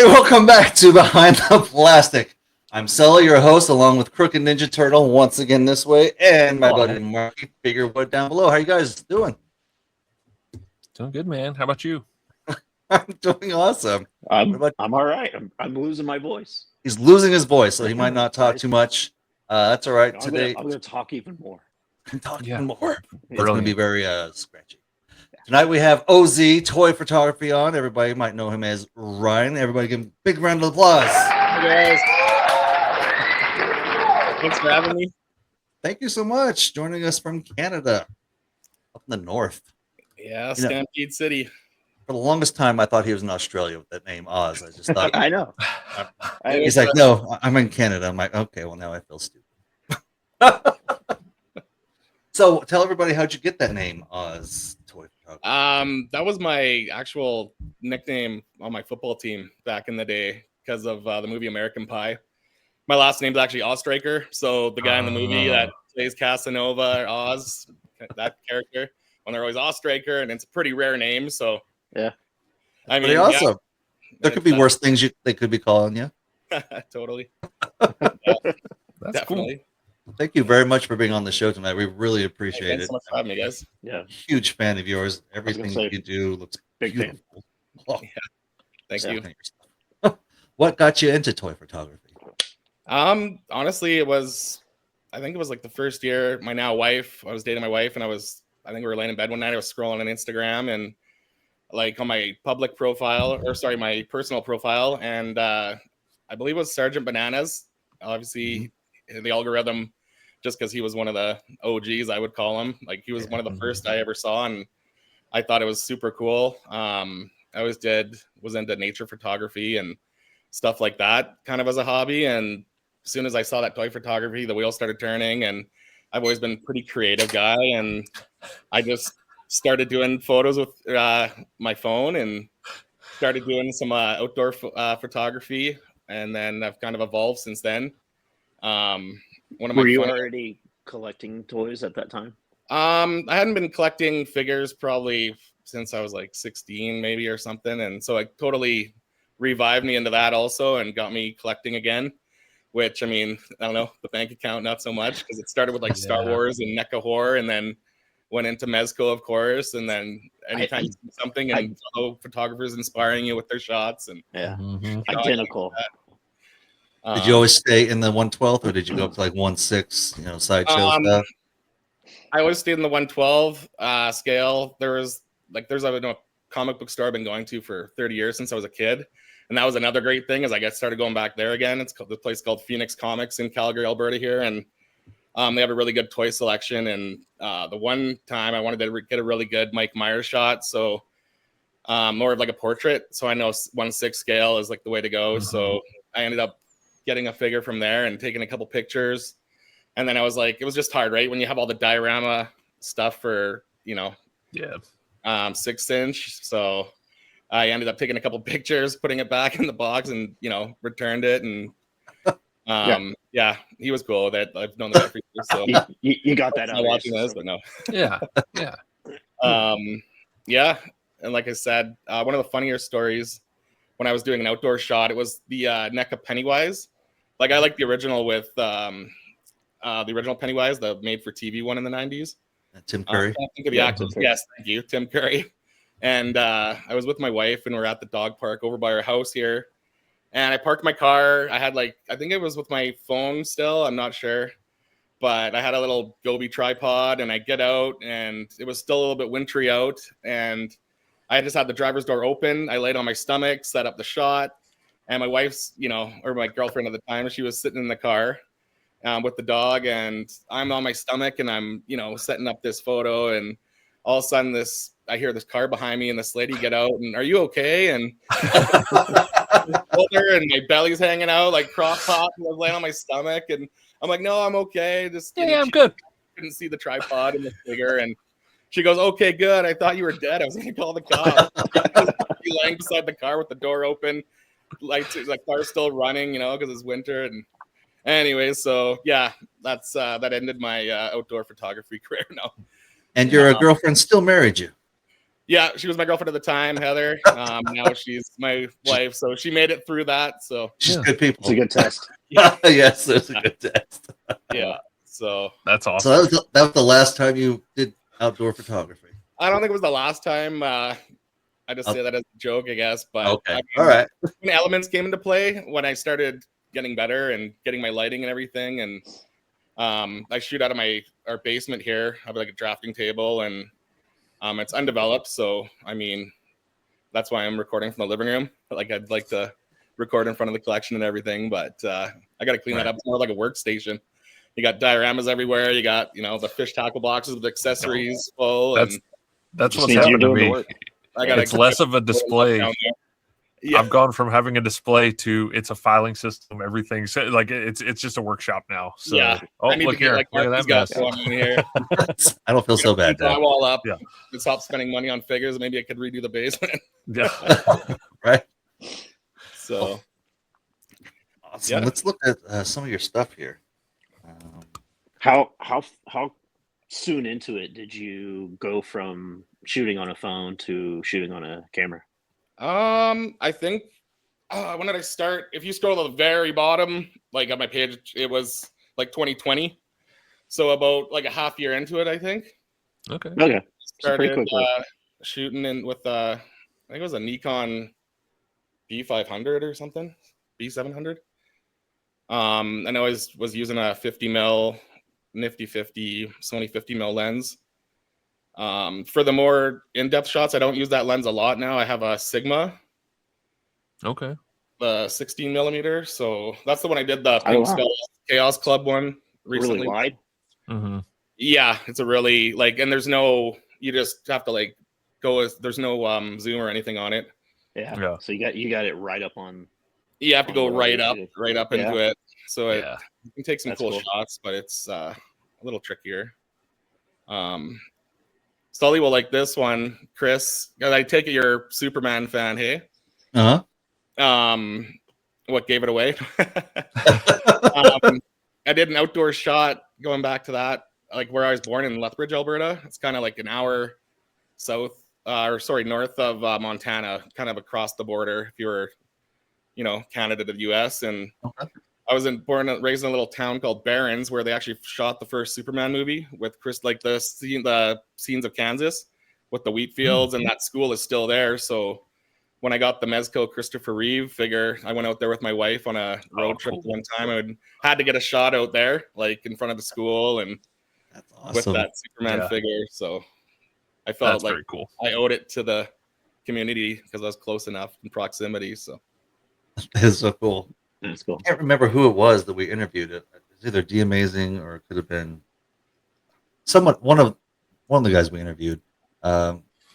Hey, welcome back to Behind the Plastic. I'm Sully, your host, along with Crooked Ninja Turtle, once again this way, and my buddy Marky Figurewood down below. How you guys doing? Doing good, man. How about you? I'm doing awesome. I'm all right. I'm losing my voice. He's losing his voice, so he might not talk too much. That's all right. Today, I'm going to talk even more. Even more. It's Brilliant. going to be very scratchy. Tonight we have OZ Toy Photography on. Everybody might know him as Ryan. Everybody give him a big round of applause. Hey guys. Thanks for having me. Thank you so much. Joining us from Canada, up in the north. Yeah, Stampede City. For the longest time, I thought he was in Australia with that name, Oz. I just thought. I know. He's like, no, I'm in Canada. I'm like, okay, well, now I feel stupid. So tell everybody, how'd you get that name, Oz Toy Photography? That was my actual nickname on my football team back in the day because of the movie American Pie. My last name's actually Ozstriker, so the guy in the movie that plays Casanova or Oz, that character, when they're always Ozstriker, and it's a pretty rare name. So yeah, I mean, pretty awesome. Yeah, there could be worse things they could be calling you. Totally. That's definitely. cool. Thank you very much for being on the show tonight. We really appreciate Thanks it. so much for having me, guys. Yeah, huge fan of yours. Everything you do looks big beautiful. Yeah. Thank you. What got you into toy photography? Honestly, I think it was like the first year. My now wife, I was dating my wife, and I think we were laying in bed one night. I was scrolling on Instagram and like on my public profile, my personal profile, and I believe it was Sergeant Bananas. Obviously, the algorithm, just because he was one of the OGs, I would call him. Like he was one of the first I ever saw, and I thought it was super cool. I always was into nature photography and stuff like that, kind of as a hobby. And as soon as I saw that toy photography, the wheels started turning, and I've always been a pretty creative guy, and I just started doing photos with my phone and started doing some outdoor photography, and then I've kind of evolved since then. Were you already collecting toys at that time? I hadn't been collecting figures probably since I was like 16 maybe or something, and so it totally revived me into that also and got me collecting again, which I mean, I don't know, the bank account not so much, because it started with like Star Wars and NECA Horror, and then went into Mezco, of course, and then anytime you see something and fellow photographers inspiring you with their shots, and identical. Did you always stay in the 1/12, or did you go up to like 1/6, sideshow stuff? I always stayed in the 112 scale. There's a comic book store I've been going to for 30 years since I was a kid, and that was another great thing as I started going back there again. It's the place called Phoenix Comics in Calgary, Alberta here, and they have a really good toy selection. And the one time I wanted to get a really good Mike Myers shot, so more of like a portrait. So I know 1/6 scale is like the way to go. So I ended up getting a figure from there and taking a couple pictures. And then I was like, it was just hard, right? When you have all the diorama stuff for, 6-inch. So I ended up taking a couple pictures, putting it back in the box, and, returned it. And he was cool with it. I've known the guy for years. So you got that out. Watching this, but no. Yeah. And like I said, one of the funnier stories when I was doing an outdoor shot, it was the NECA Pennywise. Like I like the original with the original Pennywise, the made-for-TV one in the 90s. Tim Curry. I think of the actor. Yes, thank you, Tim Curry. And I was with my wife, and we're at the dog park over by our house here. And I parked my car. I had I think it was with my phone still. I'm not sure. But I had a little Gobi tripod, and I get out, and it was still a little bit wintry out. And I just had the driver's door open. I laid on my stomach, set up the shot. And my wife's, or my girlfriend at the time, she was sitting in the car with the dog, and I'm on my stomach, and I'm, setting up this photo, and all of a sudden I hear this car behind me, and this lady get out, and are you okay? And and my belly's hanging out like crop top, and I was laying on my stomach, and I'm like, no, I'm okay. Just I'm good. Couldn't see the tripod and the figure, and she goes, okay, good. I thought you were dead. I was gonna call the cops. Laying beside the car with the door open, lights, like car's still running, because it's winter. And anyway, so yeah, that's that ended my outdoor photography career now. And your girlfriend still married you? Yeah, she was my girlfriend at the time, Heather. Now she's my wife, so she made it through that. So She's Yeah. good people. It's a good test. Yes, it's a good test. yeah, so That's So awesome. that was the last time you did outdoor photography. I don't think it was the last time. I just say that as a joke, I guess. But Okay, I mean, all right. when elements came into play, when I started getting better and getting my lighting and everything, and I shoot out of our basement here. I have like a drafting table, and it's undeveloped. So I mean, that's why I'm recording from the living room. Like I'd like to record in front of the collection and everything, but I got to clean that up. It's more like a workstation. You got dioramas everywhere. You got the fish tackle boxes with accessories full. That's Just what's means you're happened to doing the me. work. I got It's less of a display. Yeah. I've gone from having a display to it's a filing system. Everything's like it's just a workshop now. So Yeah. oh, I need look to get here, like look at Marky's that got mess. going in here. I don't feel so bad, Dad. Drywall up. Yeah. To stop spending money on figures. Maybe I could redo the basement. Yeah. Right? So Awesome. Yeah. Let's look at some of your stuff here. How soon into it did you go from shooting on a phone to shooting on a camera? I think when did I start? If you scroll to the very bottom, like on my page, it was like 2020. So about like a half year into it, I think. Okay. Okay. So pretty Started quickly. shooting in with I think it was a Nikon B500 or something, B700. And I was using a 50 mil nifty 50 Sony 50 mil lens. For the more in-depth shots, I don't use that lens a lot now. I have a Sigma, Okay. the 16 millimeter. So that's the one I did the Pink wow. Skull Chaos Club one recently. Really wide. Mm-hmm. Yeah, it's a really and there's no, you just have to go with, there's no zoom or anything on it. Yeah. So you got it right up on. You have to go On the right right. up into it. So Yeah. you can take some That's cool cool. shots, but it's a little trickier. Sully will like this one, Chris. I take it you're a Superman fan, hey? Uh-huh. What gave it away? I did an outdoor shot going back to that, like where I was born in Lethbridge, Alberta. It's kind of like an hour north of Montana, kind of across the border if you were, Canada to the US. And Okay. I was born and raised in a little town called Barons where they actually shot the first Superman movie with Chris, like the scenes of Kansas with the wheat fields, and that school is still there. So when I got the Mezco Christopher Reeve figure, I went out there with my wife on a road trip one time. I had to get a shot out there, like in front of the school and That's with awesome. that Superman figure. So I felt That's like very cool. I owed it to the community because I was close enough in proximity. So That is so cool. That's cool. I can't remember who it was that we interviewed. It was either D Amazing or it could have been one of the guys we interviewed.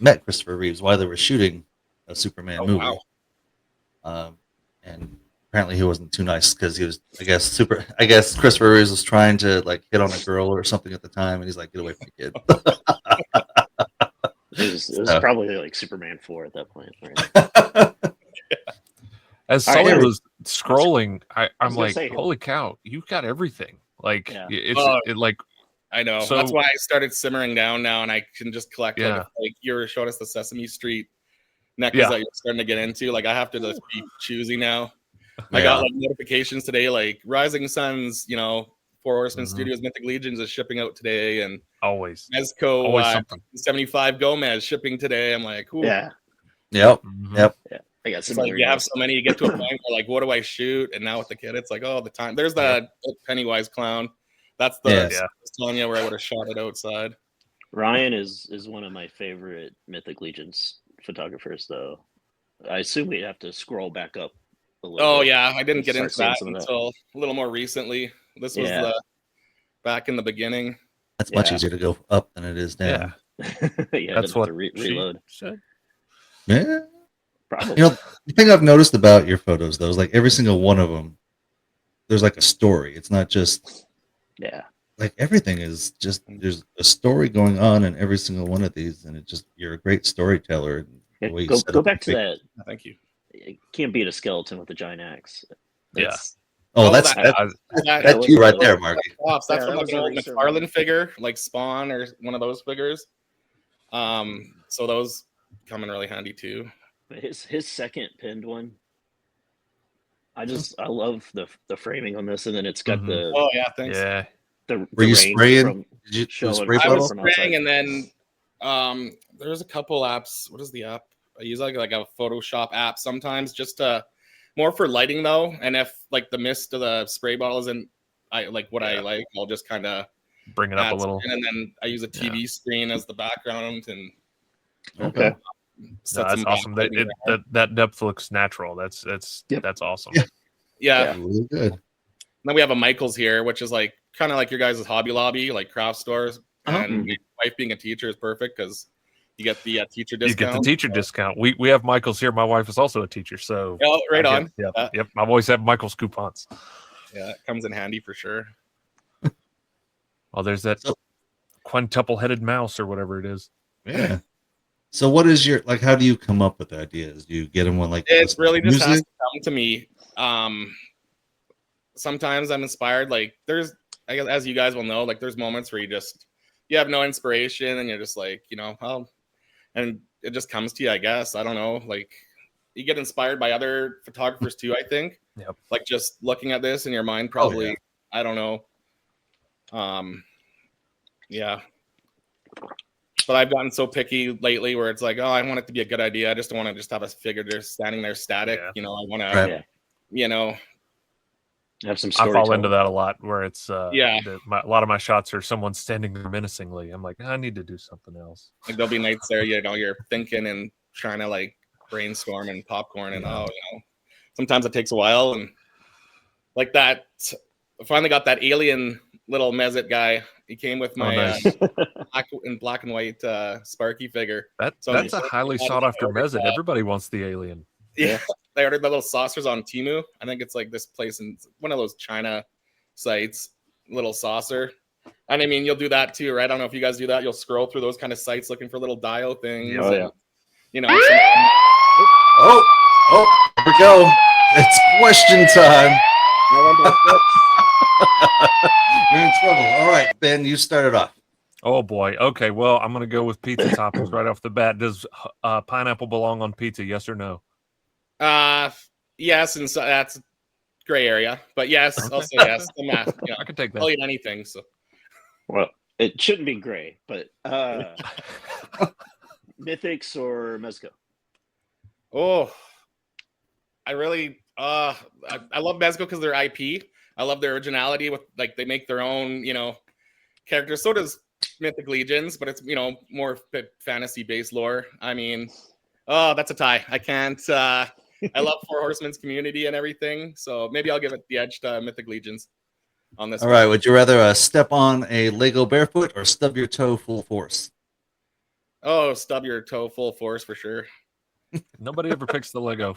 Met Christopher Reeves while they were shooting a Superman movie. Wow. And apparently he wasn't too nice because he was, I guess Christopher Reeves was trying to hit on a girl or something at the time, and he's like, "Get away from the kid." It was probably like Superman 4 at that point. Right? As All right, Sully there- was scrolling, I'm gonna like, say- holy cow, you've got everything. Like Yeah. it's like I know. So- That's why I started simmering down now, and I can just collect. Yeah. Like you showed us the Sesame Street necklace Yeah. that you're starting to get into. Like I have to just be choosy now. I Yeah. got notifications today, like Rising Suns, Four Horsemen Mhm. Studios Mythic Legions is shipping out today, and always Mezco something. 75 Gomez shipping today. I'm like, ooh. Yeah. Yep. Mhm. Yep. I got It's similar. like you have so many, you get to a point where what do I shoot? And now with the kid, it's like, oh, the time. There's the Pennywise clown. That's the Yes. I was telling you where I would have shot it outside. Ryan is one of my favorite Mythic Legions photographers, though. I assume we'd have to scroll back up a little Oh bit. yeah, I didn't and get start into seeing that some of that. until a little more recently. This was Yeah. back in the beginning. That's much Yeah. easier to go up than it is down. Yeah, That's didn't have what to she reload. said. Yeah. Probably. The thing I've noticed about your photos, though, is every single one of them, there's a story. It's not just Yeah. everything is just there's a story going on in every single one of these, and you're a great storyteller. Yeah, The way you go set go up back the to pic- that. Thank you. You can't beat a skeleton with a giant axe. That's, Oh, Oh, that's that- that's was you right a- there, Marky. That's Yeah, from that like was an a old recent McFarlane one. figure, like Spawn or one of those figures. So those come in really handy too. His second pinned one. I love the framing on this, and then it's got Mhm. the Oh yeah, thanks. Yeah. the Were you range spraying? from Did you do a showing spray I was bottle? from outside. spraying, and then there's a couple apps. What is the app? I use like a Photoshop app sometimes, just more for lighting though. And if like the mist of the spray bottle isn't I like what I like, I'll just kind of Bring it up a add little. something, and then I use a TV screen as the background and Okay. set No, that's some awesome. That, backlighting there. that depth looks natural. That's Yep. that's awesome. Yeah. Yeah. Really good. Then we have a Michael's here, which is like kind of like your guys' Hobby Lobby, like craft stores. Uh-huh. And my wife being a teacher is perfect because you get the teacher You get the discount. teacher discount. We have Michael's here. My wife is also a teacher, so Oh, right I get- on. Yep, yep. I've always had Michael's coupons. Yeah, it comes in handy for sure. Oh, there's that So- quintuple-headed mouse or whatever it is. Yeah. So what is your like? How do you come up with ideas? Do you get them when like you It listen to really just has music? to come to me. Sometimes I'm inspired. Like there's, I guess, as you guys will know, like there's moments where you have no inspiration and you're just like, and it just comes to you. I guess I don't know. Like you get inspired by other photographers too. I think. Yep. Like just looking at this in your mind, Oh, probably. yeah. I don't know. Yeah. But I've gotten so picky lately where it's like, oh, I want it to be a good idea. I just don't want to just have a figure just standing there static. Yeah. I want to, Right. Have some I fall storytelling. into that a lot, where it's Yeah. a lot of my shots are someone standing there menacingly. I'm like, I need to do something else. like there'll be nights there, you're thinking and trying to like brainstorm and popcorn and sometimes it takes a while. And like that, I finally got that alien little Mezit guy. He came with my nice. black and white Sparky figure. So That's a I'm- highly sought after Mezit. Everybody wants the alien. Yeah. They ordered the little saucers on Temu. I think it's like this place in one of those China sites, little saucer. And I mean, you'll do that too, right? I don't know if you guys do that. You'll scroll through those kind of sites looking for little dial things. Yeah. Oh, and, yeah. Oh, here we go. It's question time. You're in trouble. All right, Ben, you started off. Oh boy. Okay. Well, I'm gonna go with pizza toppings right off the bat. Does pineapple belong on pizza? Yes or no? Yes, and so that's gray area. But yes, I'll say yes. The math. Yeah. I can take that. I'll eat anything. So Well, it shouldn't be gray, but Mythics or Mezco? oh, I really I love Mezco because they're IP. I love their originality with like they make their own, characters. So does Mythic Legions, but it's more fantasy based lore. I mean, oh, that's a tie. I can't I love Four Horsemen's community and everything. So maybe I'll give it the edge to Mythic Legions on this. All right, would you rather step on a Lego barefoot or stub your toe full force? Oh, stub your toe full force for sure. Nobody ever picks the Lego.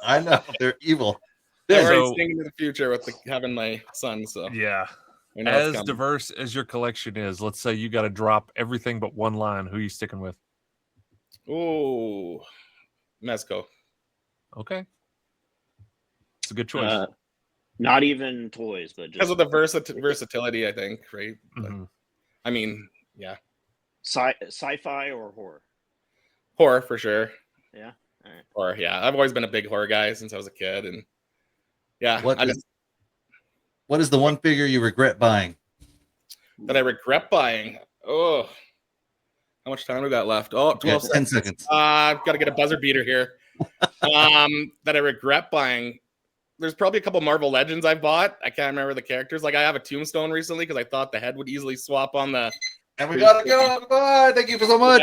I know they're evil. I'm Yeah, already so- seeing into the future with having my son. So Yeah. I know it's As coming. diverse as your collection is, let's say you got to drop everything but one line. Who are you sticking with? Ooh, Mezco. Okay. It's a good choice. Not even toys, but Because just of the versatility, I think, right? Mhm. I mean, yeah, sci-fi or horror. horror for sure. Yeah. All right. Horror, yeah. I've always been a big horror guy since I was a kid, and yeah, What is the one figure you regret buying? that I regret buying. Oh, how much time we got left? Oh, 12 10 seconds. seconds. I've got to get a buzzer beater here. That I regret buying. There's probably a couple Marvel Legends I've bought. I can't remember the characters. Like I have a Tombstone recently because I thought the head would easily swap on the. And we gotta go. Goodbye. Thank you so much.